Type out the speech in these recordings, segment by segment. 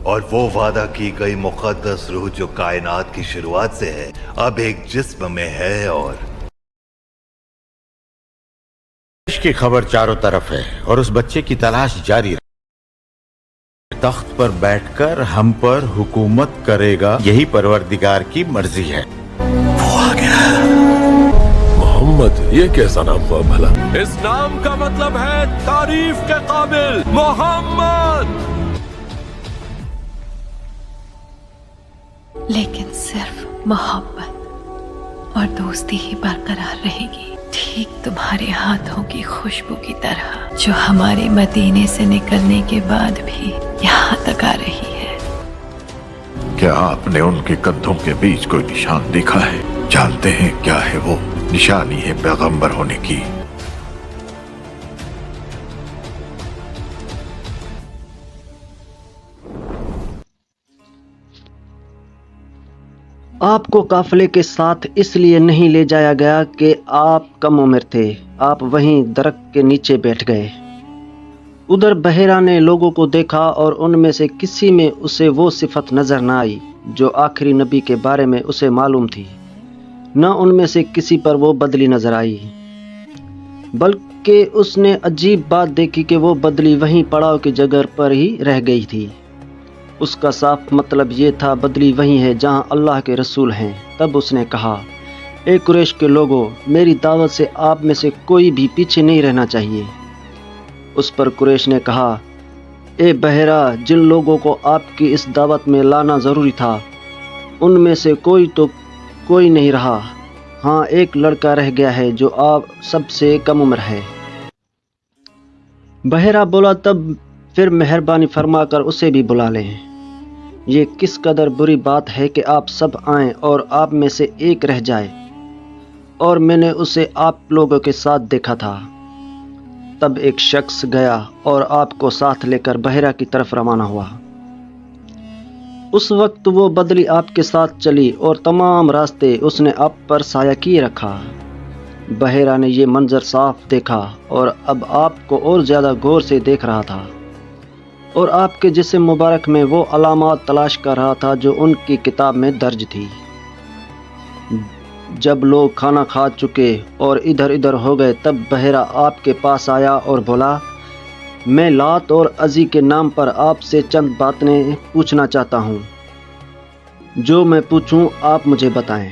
اور وہ وعدہ کی گئی مقدس روح جو کائنات کی شروعات سے ہے اب ایک جسم میں ہے، اور کی خبر چاروں طرف ہے اور اس بچے کی تلاش جاری رہے، تخت پر بیٹھ کر ہم پر حکومت کرے گا، یہی پروردگار کی مرضی ہے۔ وہ آ گیا۔ محمد، یہ کیسا نام ہوا بھلا؟ اس نام کا مطلب ہے تعریف کے قابل محمد۔ لیکن صرف محبت اور دوستی ہی برقرار رہے گی، ٹھیک تمہارے ہاتھوں کی خوشبو کی طرح جو ہمارے مدینے سے نکلنے کے بعد بھی یہاں تک آ رہی ہے۔ کیا آپ نے ان کے کندھوں کے بیچ کوئی نشان دیکھا ہے؟ جانتے ہیں کیا ہے وہ؟ نشانی ہے پیغمبر ہونے کی۔ آپ کو قافلے کے ساتھ اس لیے نہیں لے جایا گیا کہ آپ کم عمر تھے، آپ وہیں درخت کے نیچے بیٹھ گئے۔ ادھر بحیرہ نے لوگوں کو دیکھا اور ان میں سے کسی میں اسے وہ صفت نظر نہ آئی جو آخری نبی کے بارے میں اسے معلوم تھی، نہ ان میں سے کسی پر وہ بدلی نظر آئی، بلکہ اس نے عجیب بات دیکھی کہ وہ بدلی وہیں پڑاؤ کی جگہ پر ہی رہ گئی تھی۔ اس کا صاف مطلب یہ تھا بدلی وہیں ہے جہاں اللہ کے رسول ہیں۔ تب اس نے کہا، اے قریش کے لوگوں، میری دعوت سے آپ میں سے کوئی بھی پیچھے نہیں رہنا چاہیے۔ اس پر قریش نے کہا، اے بحیرہ، جن لوگوں کو آپ کی اس دعوت میں لانا ضروری تھا ان میں سے کوئی نہیں رہا، ہاں ایک لڑکا رہ گیا ہے جو آپ سب سے کم عمر ہے۔ بحیرہ بولا، تب پھر مہربانی فرما کر اسے بھی بلا لیں۔ یہ کس قدر بری بات ہے کہ آپ سب آئیں اور آپ میں سے ایک رہ جائے، اور میں نے اسے آپ لوگوں کے ساتھ دیکھا تھا۔ تب ایک شخص گیا اور آپ کو ساتھ لے کر بحیرہ کی طرف روانہ ہوا۔ اس وقت وہ بدلی آپ کے ساتھ چلی اور تمام راستے اس نے آپ پر سایہ کیے رکھا۔ بحیرہ نے یہ منظر صاف دیکھا اور اب آپ کو اور زیادہ غور سے دیکھ رہا تھا، اور آپ کے جسم مبارک میں وہ علامات تلاش کر رہا تھا جو ان کی کتاب میں درج تھی۔ جب لوگ کھانا کھا چکے اور ادھر ادھر ہو گئے تب بحیرہ آپ کے پاس آیا اور بولا، میں لات اور عزی کے نام پر آپ سے چند باتیں پوچھنا چاہتا ہوں، جو میں پوچھوں آپ مجھے بتائیں۔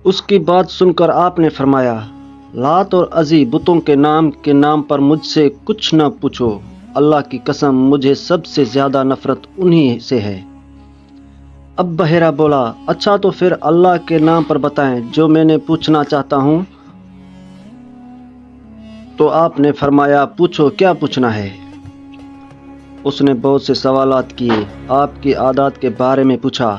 اس کی بات سن کر آپ نے فرمایا، لات اور عزی بتوں کے نام پر مجھ سے کچھ نہ پوچھو، اللہ کی قسم مجھے سب سے زیادہ نفرت انہی سے ہے۔ اب بحیرہ بولا، اچھا تو پھر اللہ کے نام پر بتائیں جو میں نے پوچھنا چاہتا ہوں۔ تو آپ نے فرمایا، پوچھو کیا پوچھنا ہے۔ اس نے بہت سے سوالات کیے، آپ کی عادات کے بارے میں پوچھا۔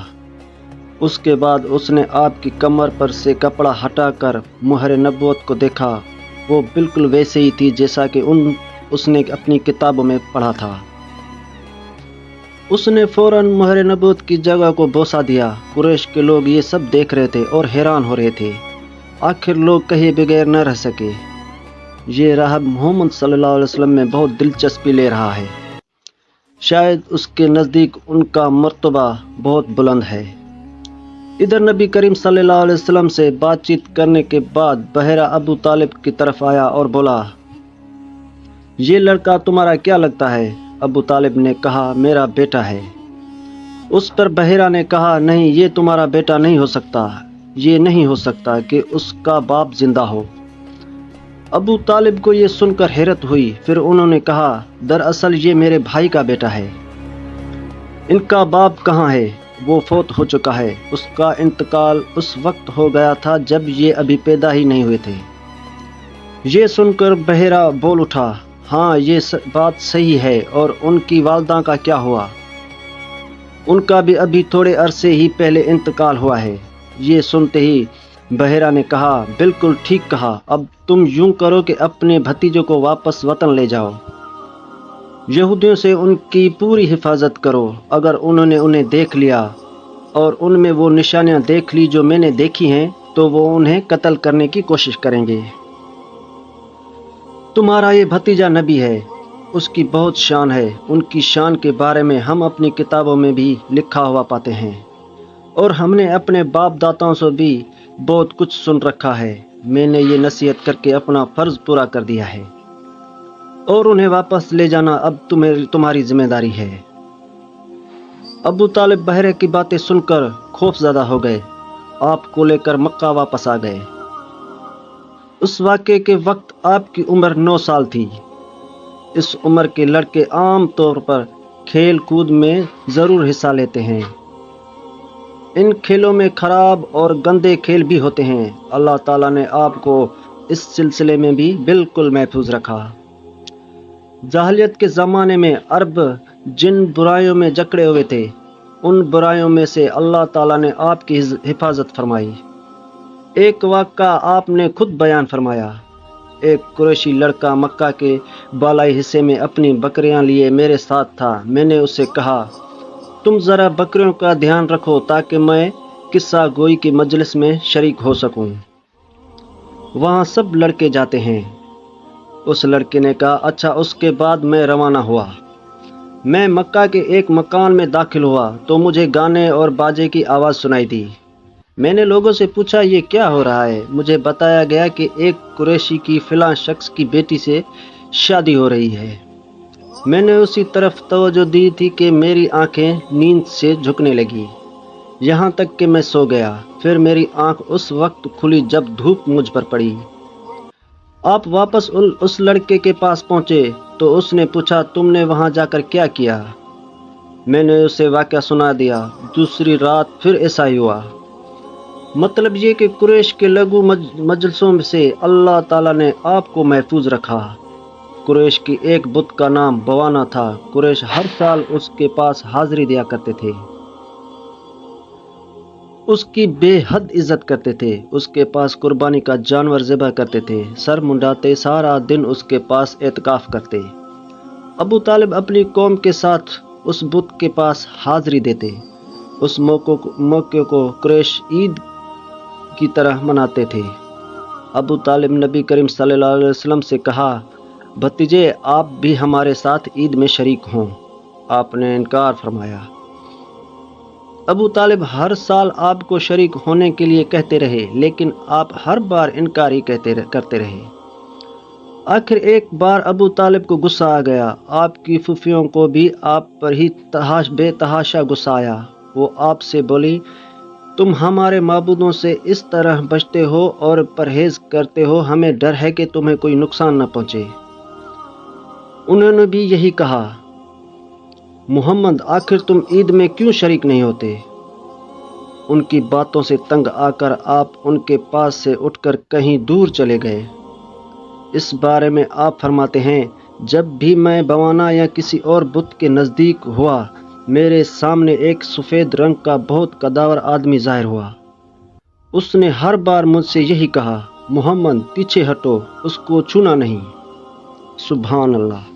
اس کے بعد اس نے آپ کی کمر پر سے کپڑا ہٹا کر مہر نبوت کو دیکھا، وہ بالکل ویسے ہی تھی جیسا کہ اس نے اپنی کتابوں میں پڑھا تھا۔ اس نے فوراً مہر نبوت کی جگہ کو بوسہ دیا۔ قریش کے لوگ یہ سب دیکھ رہے تھے اور حیران ہو رہے تھے، آخر لوگ کہے بغیر نہ رہ سکے، یہ راہب محمد صلی اللہ علیہ وسلم میں بہت دلچسپی لے رہا ہے، شاید اس کے نزدیک ان کا مرتبہ بہت بلند ہے۔ ادھر نبی کریم صلی اللہ علیہ وسلم سے بات چیت کرنے کے بعد بحیرہ ابو طالب کی طرف آیا اور بولا، یہ لڑکا تمہارا کیا لگتا ہے؟ ابو طالب نے کہا، میرا بیٹا ہے۔ اس پر بحیرہ نے کہا، نہیں، یہ تمہارا بیٹا نہیں ہو سکتا، یہ نہیں ہو سکتا کہ اس کا باپ زندہ ہو۔ ابو طالب کو یہ سن کر حیرت ہوئی، پھر انہوں نے کہا، دراصل یہ میرے بھائی کا بیٹا ہے، ان کا باپ کہاں ہے؟ وہ فوت ہو چکا ہے، اس کا انتقال اس وقت ہو گیا تھا جب یہ ابھی پیدا ہی نہیں ہوئے تھے۔ یہ سن کر بحیرہ بول اٹھا، ہاں یہ بات صحیح ہے، اور ان کی والدہ کا کیا ہوا؟ ان کا بھی ابھی تھوڑے عرصے ہی پہلے انتقال ہوا ہے۔ یہ سنتے ہی بحیرہ نے کہا، بالکل ٹھیک کہا، اب تم یوں کرو کہ اپنے بھتیجوں کو واپس وطن لے جاؤ، یہودیوں سے ان کی پوری حفاظت کرو، اگر انہوں نے انہیں دیکھ لیا اور ان میں وہ نشانیاں دیکھ لی جو میں نے دیکھی ہیں تو وہ انہیں قتل کرنے کی کوشش کریں گے۔ تمہارا یہ بھتیجا نبی ہے، اس کی بہت شان ہے، ان کی شان کے بارے میں ہم اپنی کتابوں میں بھی لکھا ہوا پاتے ہیں، اور ہم نے اپنے باپ داداؤں سے بھی بہت کچھ سن رکھا ہے۔ میں نے یہ نصیحت کر کے اپنا فرض پورا کر دیا ہے، اور انہیں واپس لے جانا اب تمہاری ذمہ داری ہے۔ ابو طالب بحیرہ کی باتیں سن کر خوف زدہ ہو گئے، آپ کو لے کر مکہ واپس آ گئے۔ اس واقعے کے وقت آپ کی عمر 9 سال تھی۔ اس عمر کے لڑکے عام طور پر کھیل کود میں ضرور حصہ لیتے ہیں۔ ان کھیلوں میں خراب اور گندے کھیل بھی ہوتے ہیں۔ اللہ تعالیٰ نے آپ کو اس سلسلے میں بھی بالکل محفوظ رکھا۔ جاہلیت کے زمانے میں عرب جن برائیوں میں جکڑے ہوئے تھے، ان برائیوں میں سے اللہ تعالیٰ نے آپ کی حفاظت فرمائی۔ ایک واقعہ آپ نے خود بیان فرمایا۔ ایک قریشی لڑکا مکہ کے بالائی حصے میں اپنی بکریاں لیے میرے ساتھ تھا۔ میں نے اسے کہا، تم ذرا بکریوں کا دھیان رکھو تاکہ میں قصہ گوئی کی مجلس میں شریک ہو سکوں۔ وہاں سب لڑکے جاتے ہیں۔ اس لڑکے نے کہا، اچھا۔ اس کے بعد میں روانہ ہوا۔ میں مکہ کے ایک مکان میں داخل ہوا تو مجھے گانے اور باجے کی آواز سنائی دی۔ میں نے لوگوں سے پوچھا، یہ کیا ہو رہا ہے؟ مجھے بتایا گیا کہ ایک قریشی کی فلاں شخص کی بیٹی سے شادی ہو رہی ہے۔ میں نے اسی طرف توجہ دی تھی کہ میری آنکھیں نیند سے جھکنے لگی، یہاں تک کہ میں سو گیا۔ پھر میری آنکھ اس وقت کھلی جب دھوپ مجھ پر پڑی۔ آپ واپس اس لڑکے کے پاس پہنچے تو اس نے پوچھا، تم نے وہاں جا کر کیا کیا؟ میں نے اسے واقعہ سنا دیا۔ دوسری رات پھر ایسا ہی ہوا۔ مطلب یہ کہ قریش کے لغو مجلسوں سے اللہ تعالیٰ نے آپ کو محفوظ رکھا۔ قریش کی ایک بت کا نام بوانا تھا۔ قریش ہر سال اس کے پاس حاضری دیا کرتے تھے، اس کی بے حد عزت کرتے تھے، اس کے پاس قربانی کا جانور ذبح کرتے تھے، سر منڈاتے، سارا دن اس کے پاس اعتکاف کرتے۔ ابو طالب اپنی قوم کے ساتھ اس بت کے پاس حاضری دیتے۔ اس موقع کو قریش عید کی طرح مناتے تھے۔ ابو طالب نبی کریم صلی اللہ علیہ وسلم سے کہا، بھتیجے آپ بھی ہمارے ساتھ عید میں شریک ہوں۔ آپ نے انکار فرمایا۔ ابو طالب ہر سال آپ کو شریک ہونے کے لیے کہتے رہے، لیکن آپ ہر بار انکار ہی کرتے رہے۔ آخر ایک بار ابو طالب کو غصہ آ گیا۔ آپ کی پھوپھیوں کو بھی آپ پر ہی بے تحاشا غصہ آیا۔ وہ آپ سے بولی، تم ہمارے معبودوں سے اس طرح بچتے ہو اور پرہیز کرتے ہو، ہمیں ڈر ہے کہ تمہیں کوئی نقصان نہ پہنچے۔ انہوں نے بھی یہی کہا، محمد آخر تم عید میں کیوں شریک نہیں ہوتے؟ ان کی باتوں سے تنگ آ کر آپ ان کے پاس سے اٹھ کر کہیں دور چلے گئے۔ اس بارے میں آپ فرماتے ہیں، جب بھی میں بوانا یا کسی اور بت کے نزدیک ہوا، میرے سامنے ایک سفید رنگ کا بہت قداور آدمی ظاہر ہوا۔ اس نے ہر بار مجھ سے یہی کہا، محمد پیچھے ہٹو، اس کو چھونا نہیں۔ سبحان اللہ۔